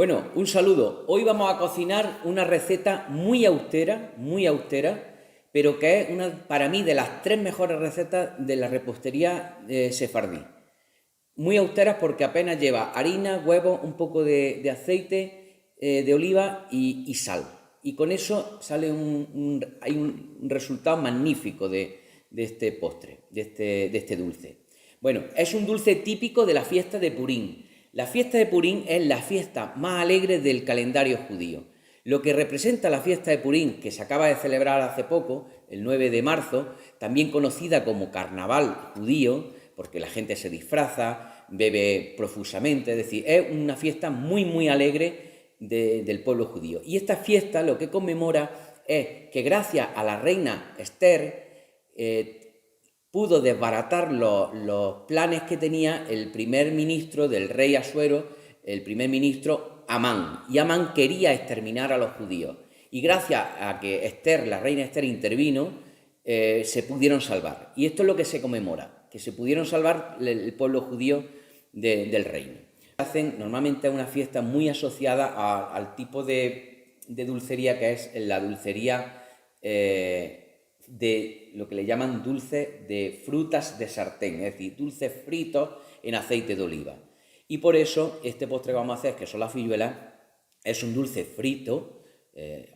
Bueno, un saludo. Hoy vamos a cocinar una receta muy austera, pero que es para mí de las tres mejores recetas de la repostería sefardí. Muy austeras porque apenas lleva harina, huevos, un poco de aceite de oliva y sal. Y con eso sale hay un resultado magnífico de este postre, de este dulce. Bueno, es un dulce típico de la fiesta de Purín. La fiesta de Purín es la fiesta más alegre del calendario judío. Lo que representa la fiesta de Purín, que se acaba de celebrar hace poco, el 9 de marzo, también conocida como Carnaval judío, porque la gente se disfraza, bebe profusamente, es decir, es una fiesta muy alegre del pueblo judío. Y esta fiesta lo que conmemora es que gracias a la reina Esther pudo desbaratar los planes que tenía el primer ministro del rey Asuero, el primer ministro Amán. Y Amán quería exterminar a los judíos. Y gracias a que Esther, la reina Esther, intervino, se pudieron salvar. Y esto es lo que se conmemora, que se pudieron salvar el pueblo judío del reino. Normalmente es una fiesta muy asociada al tipo de dulcería que es la dulcería de lo que le llaman dulce de frutas de sartén, es decir, dulces fritos en aceite de oliva. Y por eso este postre que vamos a hacer, que son las filluelas, es un dulce frito,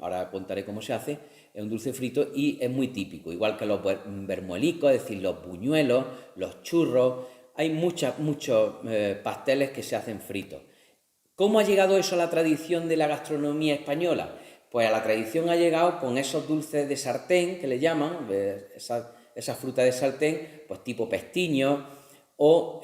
ahora contaré cómo se hace, es un dulce frito y es muy típico, igual que los bermuelicos, es decir, los buñuelos, los churros, hay muchos pasteles que se hacen fritos. ¿Cómo ha llegado eso a la tradición de la gastronomía española? Pues a la tradición ha llegado con esos dulces de sartén, que le llaman, esa fruta de sartén, pues tipo pestiño, o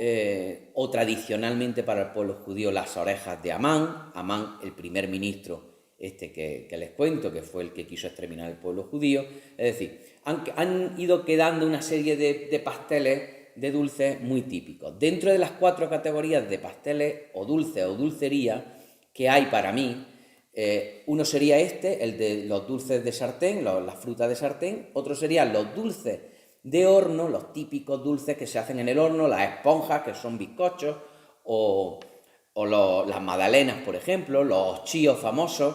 tradicionalmente para el pueblo judío las orejas de Amán. Amán, el primer ministro que les cuento, que fue el que quiso exterminar el pueblo judío. Es decir, han ido quedando una serie de pasteles de dulces muy típicos. Dentro de las 4 categorías de pasteles o dulces o dulcería que hay para mí, uno sería el de los dulces de sartén, las frutas de sartén. Otro serían los dulces de horno, los típicos dulces que se hacen en el horno, las esponjas, que son bizcochos, o las magdalenas, por ejemplo, los chíos famosos,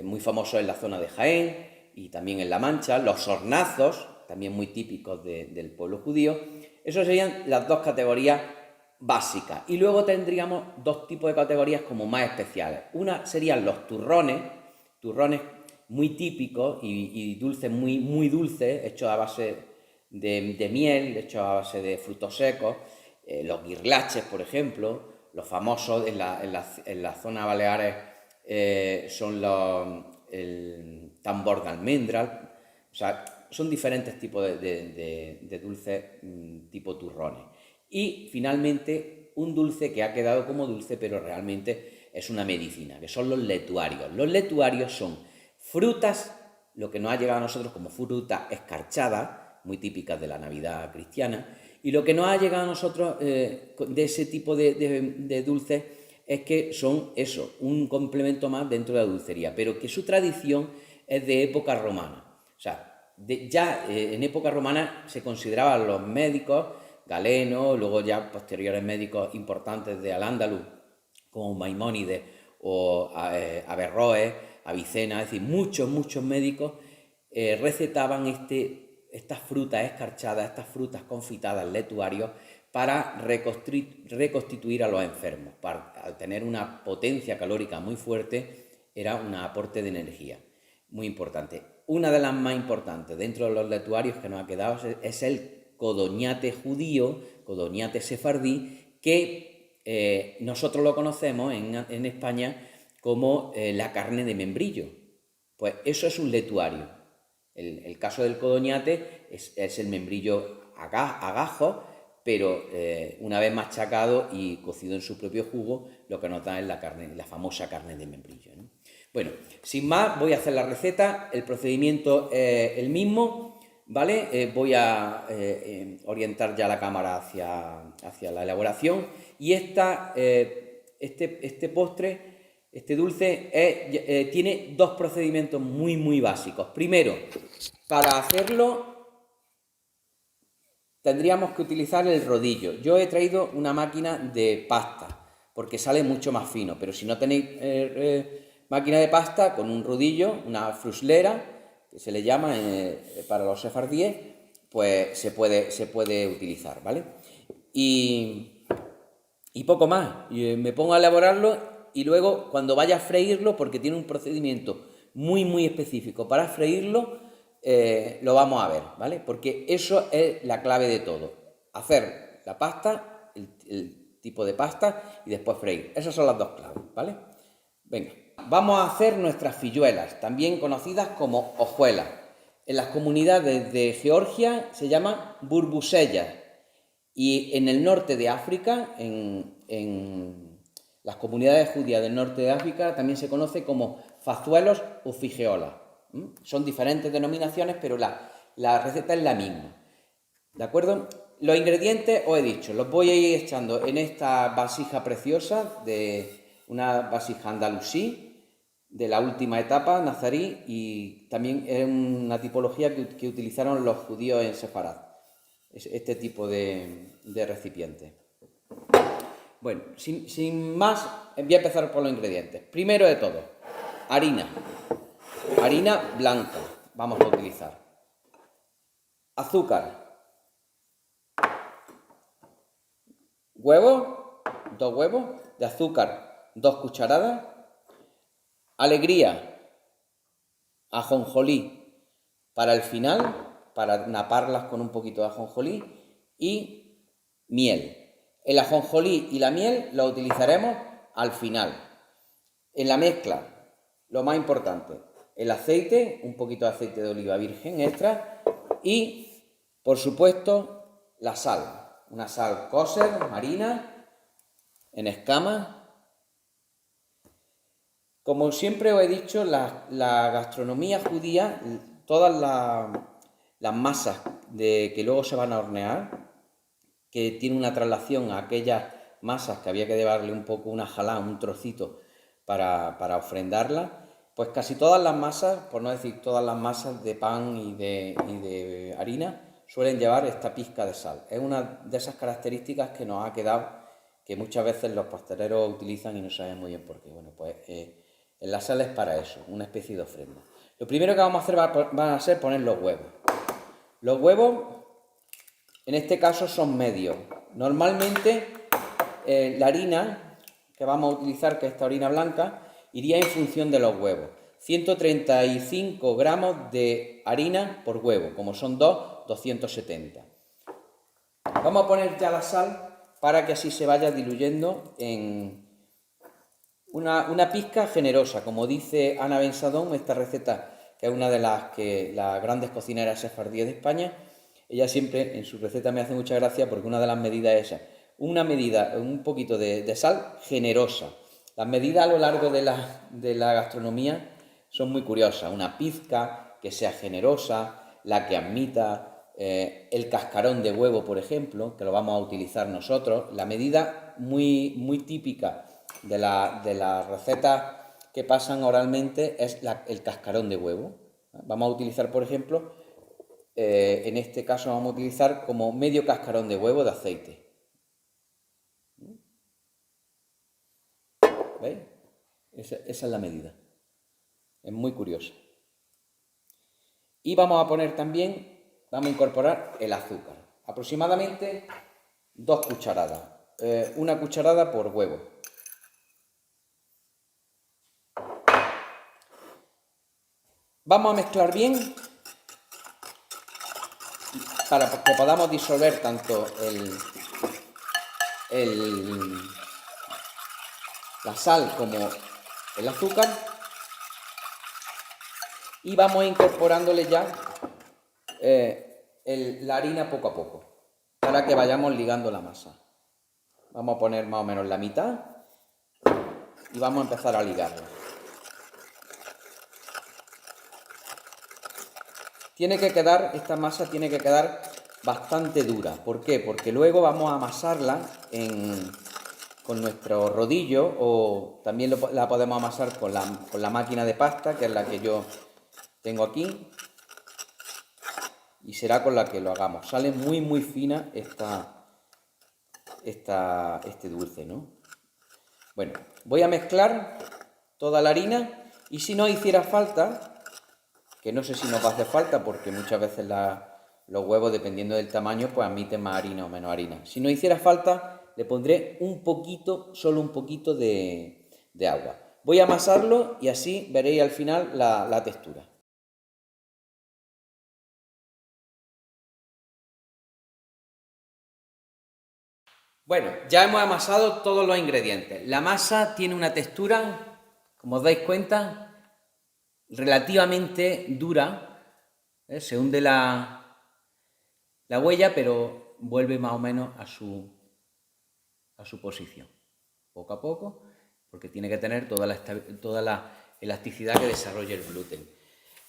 muy famosos en la zona de Jaén y también en La Mancha, los hornazos, también muy típicos del pueblo judío. Esas serían las 2 categorías básicas. Y luego tendríamos 2 tipos de categorías como más especiales. Una serían los turrones muy típicos y dulces, muy dulces, hechos a base de miel, hechos a base de frutos secos. Los guirlaches, por ejemplo, los famosos en la zona Baleares son el tambor de almendra. O sea, son diferentes tipos de dulces tipo turrones. Y finalmente un dulce que ha quedado como dulce pero realmente es una medicina, que son los letuarios. Los letuarios son frutas, lo que nos ha llegado a nosotros como fruta escarchada, muy típicas de la Navidad cristiana, y lo que nos ha llegado a nosotros de ese tipo de dulces es que son eso, un complemento más dentro de la dulcería, pero que su tradición es de época romana. O sea, en época romana se consideraban los médicos, Galeno, luego ya posteriores médicos importantes de Al-Ándalus, como Maimónides o Averroes, Avicena, es decir, muchos médicos recetaban estas frutas escarchadas, estas frutas confitadas, letuarios, para reconstituir a los enfermos. Al tener una potencia calórica muy fuerte, era un aporte de energía muy importante. Una de las más importantes dentro de los letuarios que nos ha quedado es el codoñate judío, codoñate sefardí, que nosotros lo conocemos en España como la carne de membrillo. Pues eso es un letuario. El caso del codoñate es el membrillo a gajos, pero una vez machacado y cocido en su propio jugo, lo que nos da es la famosa carne de membrillo, ¿no? Bueno, sin más, voy a hacer la receta. El procedimiento es el mismo, ¿vale? Voy a orientar ya la cámara hacia la elaboración. Y este postre, este dulce, tiene 2 procedimientos muy básicos. Primero, para hacerlo tendríamos que utilizar el rodillo. Yo he traído una máquina de pasta, porque sale mucho más fino. Pero si no tenéis máquina de pasta, con un rodillo, una fruslera, que se le llama para los sefardíes, pues se puede utilizar, ¿vale? Y poco más. Me pongo a elaborarlo y luego cuando vaya a freírlo, porque tiene un procedimiento muy específico para freírlo, lo vamos a ver, ¿vale? Porque eso es la clave de todo. Hacer la pasta, el tipo de pasta y después freír. Esas son las dos claves, ¿vale? Venga, vamos a hacer nuestras filluelas, también conocidas como hojuelas. En las comunidades de Georgia se llaman burbusellas y en el norte de África, en las comunidades judías del norte de África, también se conoce como fazuelos o figeolas. Son diferentes denominaciones, pero la receta es la misma. ¿De acuerdo? Los ingredientes, os he dicho, los voy a ir echando en esta vasija preciosa, de una vasija andalusí, de la última etapa, nazarí, y también es una tipología que utilizaron los judíos en Sefarad, este tipo de recipiente. Bueno, sin más, voy a empezar por los ingredientes. Primero de todo, harina blanca, vamos a utilizar. Azúcar. Huevos, 2 huevos de azúcar, 2 cucharadas. Alegría, ajonjolí para el final, para naparlas con un poquito de ajonjolí, y miel. El ajonjolí y la miel lo utilizaremos al final. En la mezcla, lo más importante, el aceite, un poquito de aceite de oliva virgen extra, y, por supuesto, la sal. Una sal kosher, marina, en escamas. Como siempre os he dicho, la gastronomía judía, todas las masas que luego se van a hornear, que tiene una traslación a aquellas masas que había que llevarle un poco una jalá, un trocito para ofrendarlas, pues casi todas las masas, por no decir todas las masas de pan y de harina, suelen llevar esta pizca de sal. Es una de esas características que nos ha quedado, que muchas veces los pasteleros utilizan y no saben muy bien por qué. Bueno, pues la sal es para eso, una especie de ofrenda. Lo primero que vamos a hacer van a ser poner los huevos. Los huevos, en este caso, son medios. Normalmente la harina que vamos a utilizar, que es esta harina blanca, iría en función de los huevos. 135 gramos de harina por huevo, como son 270. Vamos a poner ya la sal para que así se vaya diluyendo en una pizca generosa, como dice Ana Bensadón, esta receta, que es una de las grandes cocineras sefardíes de España. Ella siempre en su receta me hace mucha gracia porque una de las medidas es esa, una medida, un poquito de sal generosa. Las medidas a lo largo de la gastronomía son muy curiosas. Una pizca que sea generosa, la que admita, el cascarón de huevo, por ejemplo, que lo vamos a utilizar nosotros. La medida muy típica de las recetas que pasan oralmente es el cascarón de huevo. Vamos a utilizar, por ejemplo, en este caso vamos a utilizar como medio cascarón de huevo de aceite. ¿Veis? Esa es la medida. Es muy curiosa. Y vamos a poner también, vamos a incorporar el azúcar. Aproximadamente 2 cucharadas. Una cucharada por huevo. Vamos a mezclar bien para que podamos disolver tanto la sal como el azúcar, y vamos incorporándole ya la harina poco a poco para que vayamos ligando la masa. Vamos a poner más o menos la mitad y vamos a empezar a ligarla. Esta masa tiene que quedar bastante dura. ¿Por qué? Porque luego vamos a amasarla con nuestro rodillo, o también la podemos amasar con la máquina de pasta, que es la que yo tengo aquí, y será con la que lo hagamos. Sale muy fina este dulce, ¿no? Bueno, voy a mezclar toda la harina y si no hiciera falta, que no sé si nos va a hacer falta porque muchas veces los huevos, dependiendo del tamaño, pues admiten más harina o menos harina. Si no hiciera falta, le pondré un poquito, solo un poquito de agua. Voy a amasarlo y así veréis al final la textura. Bueno, ya hemos amasado todos los ingredientes. La masa tiene una textura, como os dais cuenta, relativamente dura. Se hunde la huella, pero vuelve más o menos a su posición. Poco a poco, porque tiene que tener toda la elasticidad que desarrolla el gluten.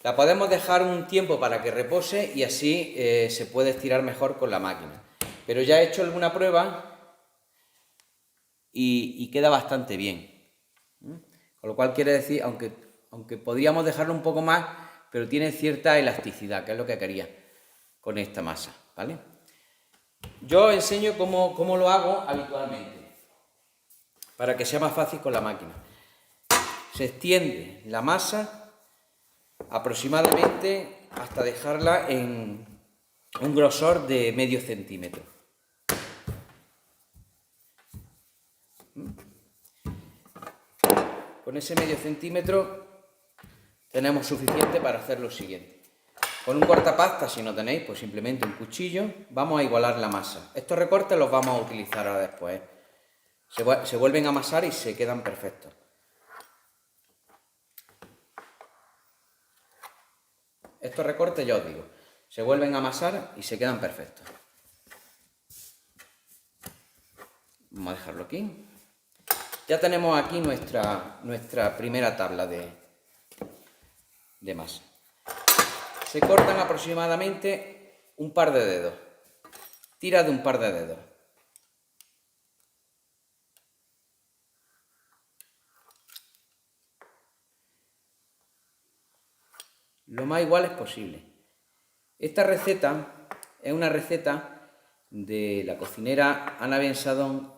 La podemos dejar un tiempo para que repose y así se puede estirar mejor con la máquina. Pero ya he hecho alguna prueba y queda bastante bien. Con lo cual quiere decir, aunque podríamos dejarlo un poco más, pero tiene cierta elasticidad, que es lo que quería con esta masa, ¿vale? Yo os enseño cómo lo hago habitualmente, para que sea más fácil con la máquina. Se extiende la masa aproximadamente hasta dejarla en un grosor de medio centímetro. Con ese medio centímetro tenemos suficiente para hacer lo siguiente. Con un cortapasta, si no tenéis, pues simplemente un cuchillo, vamos a igualar la masa. Estos recortes los vamos a utilizar ahora después. Se vuelven a amasar y se quedan perfectos. Estos recortes, ya os digo, se vuelven a amasar y se quedan perfectos. Vamos a dejarlo aquí. Ya tenemos aquí nuestra primera tabla de masa. Se cortan aproximadamente un par de dedos. Tira de un par de dedos. Lo más iguales posible. Esta receta es una receta de la cocinera Anna Bensadón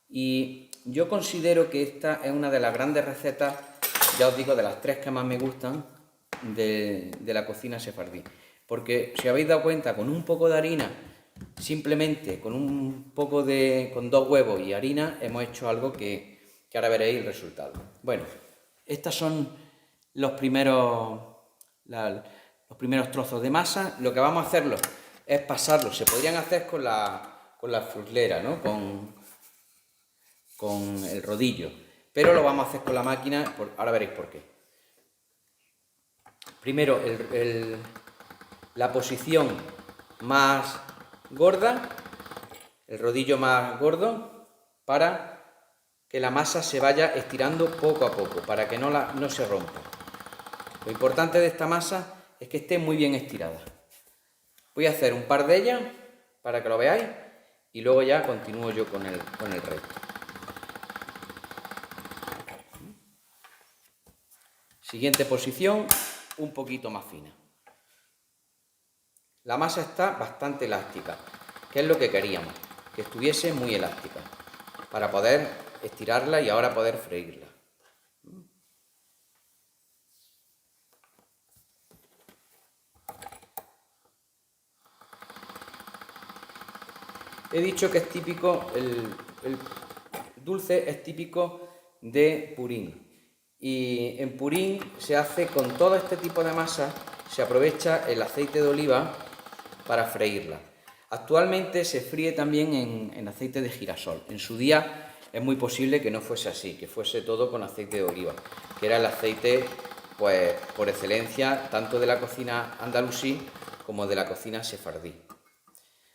y yo considero que esta es una de las grandes recetas, ya os digo, de las 3 que más me gustan de la cocina sefardí. Porque si habéis dado cuenta, con un poco de harina, simplemente con 2 huevos y harina, hemos hecho algo que ahora veréis el resultado. Bueno, estos son los primeros trozos de masa. Lo que vamos a hacerlo es pasarlos. Se podrían hacer con la frulera, ¿no? Con el rodillo, pero lo vamos a hacer con la máquina, ahora veréis por qué. Primero la posición más gorda, el rodillo más gordo, para que la masa se vaya estirando poco a poco, para que no se rompa. Lo importante de esta masa es que esté muy bien estirada. Voy a hacer un par de ellas para que lo veáis y luego ya continúo yo con el resto. Siguiente posición, un poquito más fina. La masa está bastante elástica, que es lo que queríamos, que estuviese muy elástica, para poder estirarla y ahora poder freírla. He dicho que es típico, el dulce es típico de Purín. Y en Purín se hace con todo este tipo de masa, se aprovecha el aceite de oliva para freírla. Actualmente se fríe también en aceite de girasol. En su día es muy posible que no fuese así, que fuese todo con aceite de oliva, que era el aceite, pues, por excelencia, tanto de la cocina andalusí como de la cocina sefardí.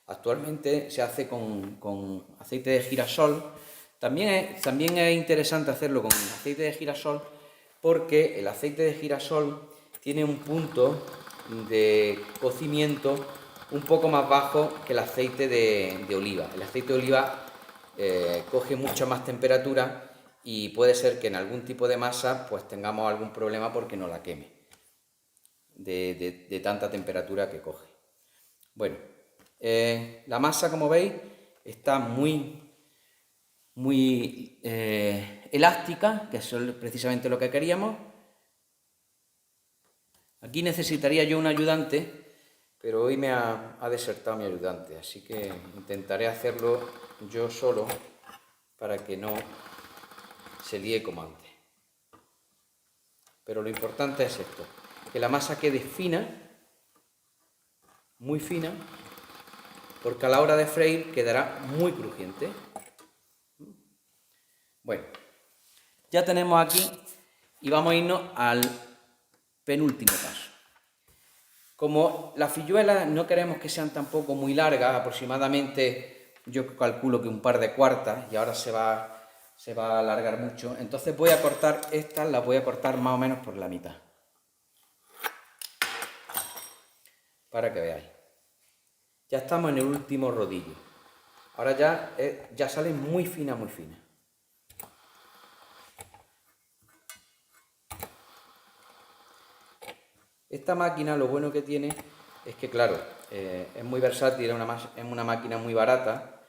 Actualmente se hace con aceite de girasol. También es interesante hacerlo con aceite de girasol porque el aceite de girasol tiene un punto de cocimiento un poco más bajo que el aceite de oliva. El aceite de oliva coge mucha más temperatura y puede ser que en algún tipo de masa pues tengamos algún problema porque no la queme de tanta temperatura que coge. Bueno, la masa, como veis, está muy muy elástica, que es precisamente lo que queríamos. Aquí necesitaría yo un ayudante, pero hoy me ha desertado mi ayudante, así que intentaré hacerlo yo solo para que no se líe como antes. Pero lo importante es esto, que la masa quede fina, muy fina, porque a la hora de freír quedará muy crujiente. Bueno, ya tenemos aquí y vamos a irnos al penúltimo paso. Como las filluelas no queremos que sean tampoco muy largas, aproximadamente yo calculo que un par de cuartas, y ahora se va a alargar mucho, entonces voy a cortar estas, las voy a cortar más o menos por la mitad, para que veáis. Ya estamos en el último rodillo. Ahora ya sale muy fina, muy fina. Esta máquina lo bueno que tiene es que, claro, es muy versátil, es una máquina muy barata,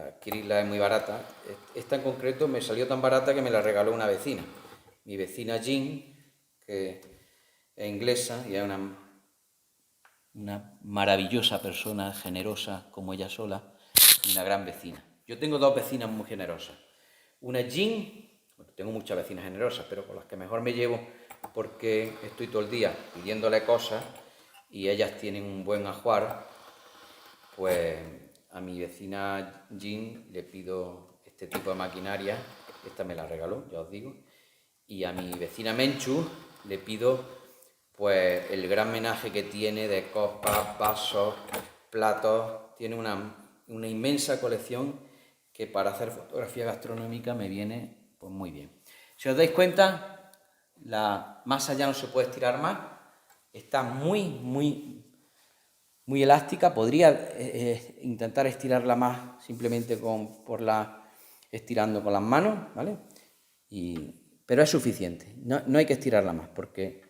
adquirirla es muy barata. Esta en concreto me salió tan barata que me la regaló una vecina. Mi vecina Jean, que es inglesa y es una maravillosa persona, generosa como ella sola, y una gran vecina. Yo tengo dos vecinas muy generosas. Una Jean, bueno, tengo muchas vecinas generosas, pero con las que mejor me llevo porque estoy todo el día pidiéndole cosas y ellas tienen un buen ajuar, pues a mi vecina Jean le pido este tipo de maquinaria, esta me la regaló, ya os digo, y a mi vecina Menchu le pido pues el gran menaje que tiene de copas, vasos, platos, tiene una inmensa colección que para hacer fotografía gastronómica me viene pues muy bien. Si os dais cuenta, la masa ya no se puede estirar más, está muy elástica. Podría intentar estirarla más simplemente estirando con las manos, ¿vale? Pero es suficiente, no hay que estirarla más porque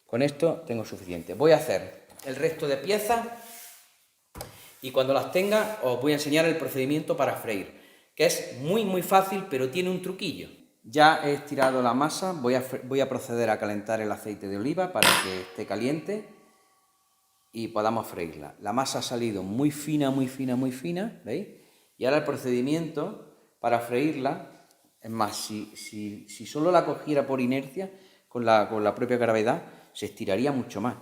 con esto tengo suficiente. Voy a hacer el resto de piezas y cuando las tenga os voy a enseñar el procedimiento para freír, que es muy fácil, pero tiene un truquillo. Ya he estirado la masa, voy a proceder a calentar el aceite de oliva para que esté caliente y podamos freírla. La masa ha salido muy fina, ¿veis? Y ahora el procedimiento para freírla, es más, si solo la cogiera por inercia, con la propia gravedad, se estiraría mucho más.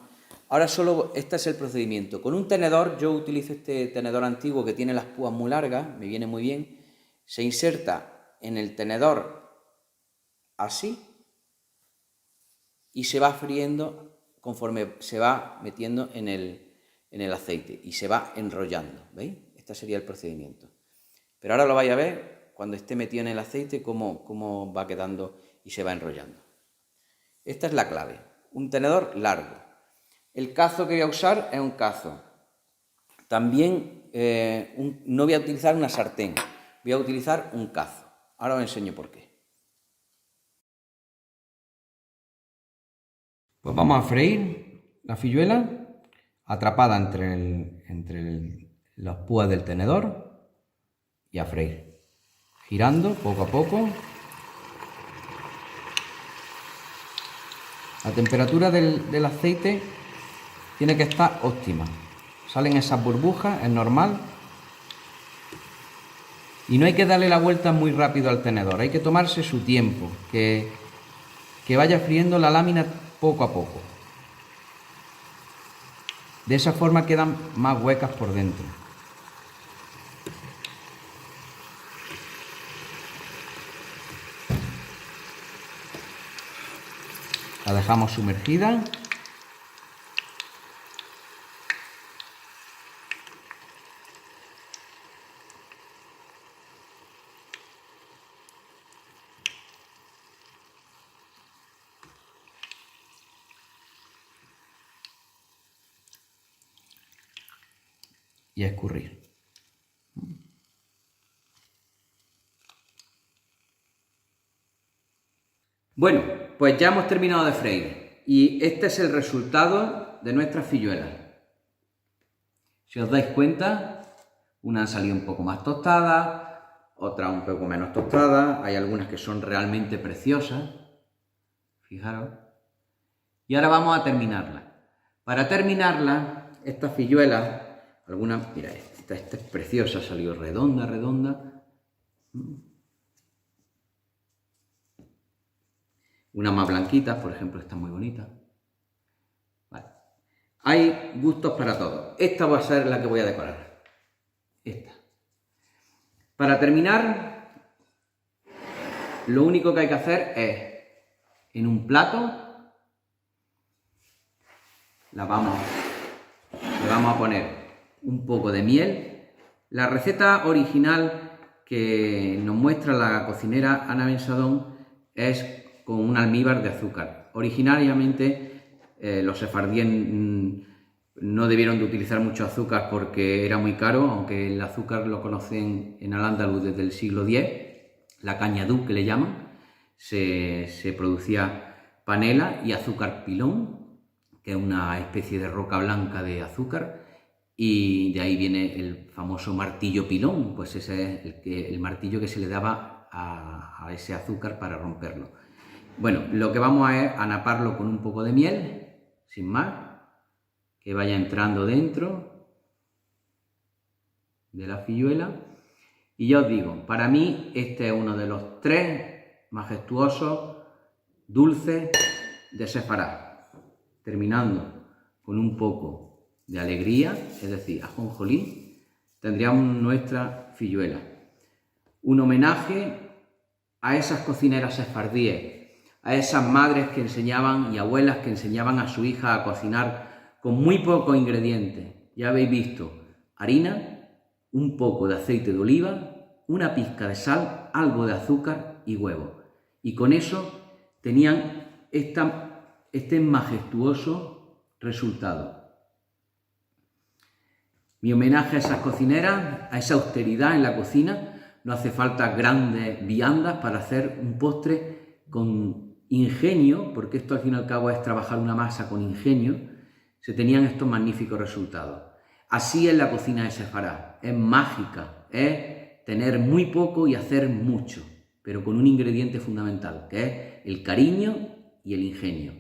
Ahora este es el procedimiento. Con un tenedor, yo utilizo este tenedor antiguo que tiene las púas muy largas, me viene muy bien. Se inserta en el tenedor así y se va friendo conforme se va metiendo en el aceite y se va enrollando, ¿veis? Este sería el procedimiento. Pero ahora lo vais a ver cuando esté metido en el aceite cómo va quedando y se va enrollando. Esta es la clave, un tenedor largo. El cazo que voy a usar es un cazo. También no voy a utilizar una sartén, voy a utilizar un cazo. Ahora os enseño por qué. Pues vamos a freír la filluela atrapada entre las púas del tenedor y a freír, girando poco a poco. La temperatura del aceite tiene que estar óptima. Salen esas burbujas, es normal. Y no hay que darle la vuelta muy rápido al tenedor, hay que tomarse su tiempo, que vaya friendo la lámina poco a poco. De esa forma quedan más huecas por dentro. La dejamos sumergida. Y a escurrir. Bueno, pues ya hemos terminado de freír y este es el resultado de nuestras filluelas. Si os dais cuenta, una ha salido un poco más tostada, otras un poco menos tostadas, hay algunas que son realmente preciosas, fijaros. Y ahora vamos a terminarla. Para terminarla, estas filluelas, algunas, mira, esta es preciosa, salió redonda, redonda. Unas más blanquitas, por ejemplo, esta es muy bonita. Vale. Hay gustos para todos. Esta va a ser la que voy a decorar. Esta. Para terminar, lo único que hay que hacer es, en un plato, le vamos a poner un poco de miel. La receta original que nos muestra la cocinera Ana Bensadón es con un almíbar de azúcar. Originariamente los sefardíes no debieron de utilizar mucho azúcar porque era muy caro, aunque el azúcar lo conocen en Al-Ándalus desde el siglo X, la cañadú que le llaman, se producía panela y azúcar pilón, que es una especie de roca blanca de azúcar, y de ahí viene el famoso martillo pilón, pues ese es el martillo que se le daba a ese azúcar para romperlo. Bueno, lo que vamos a es a naparlo con un poco de miel, sin más, que vaya entrando dentro de la filluela. Y ya os digo, para mí este es uno de los 3 majestuosos dulces de Sefarad, terminando con un poco de alegría, es decir, ajonjolí, tendríamos nuestra filluela. Un homenaje a esas cocineras sefardíes, a esas madres que enseñaban y abuelas que enseñaban a su hija a cocinar con muy pocos ingredientes. Ya habéis visto, harina, un poco de aceite de oliva, una pizca de sal, algo de azúcar y huevo. Y con eso tenían este majestuoso resultado. Mi homenaje a esas cocineras, a esa austeridad en la cocina. No hace falta grandes viandas para hacer un postre con ingenio, porque esto al fin y al cabo es trabajar una masa con ingenio. Se tenían estos magníficos resultados. Así es la cocina de Sefarad, es mágica, es tener muy poco y hacer mucho, pero con un ingrediente fundamental, que es el cariño y el ingenio.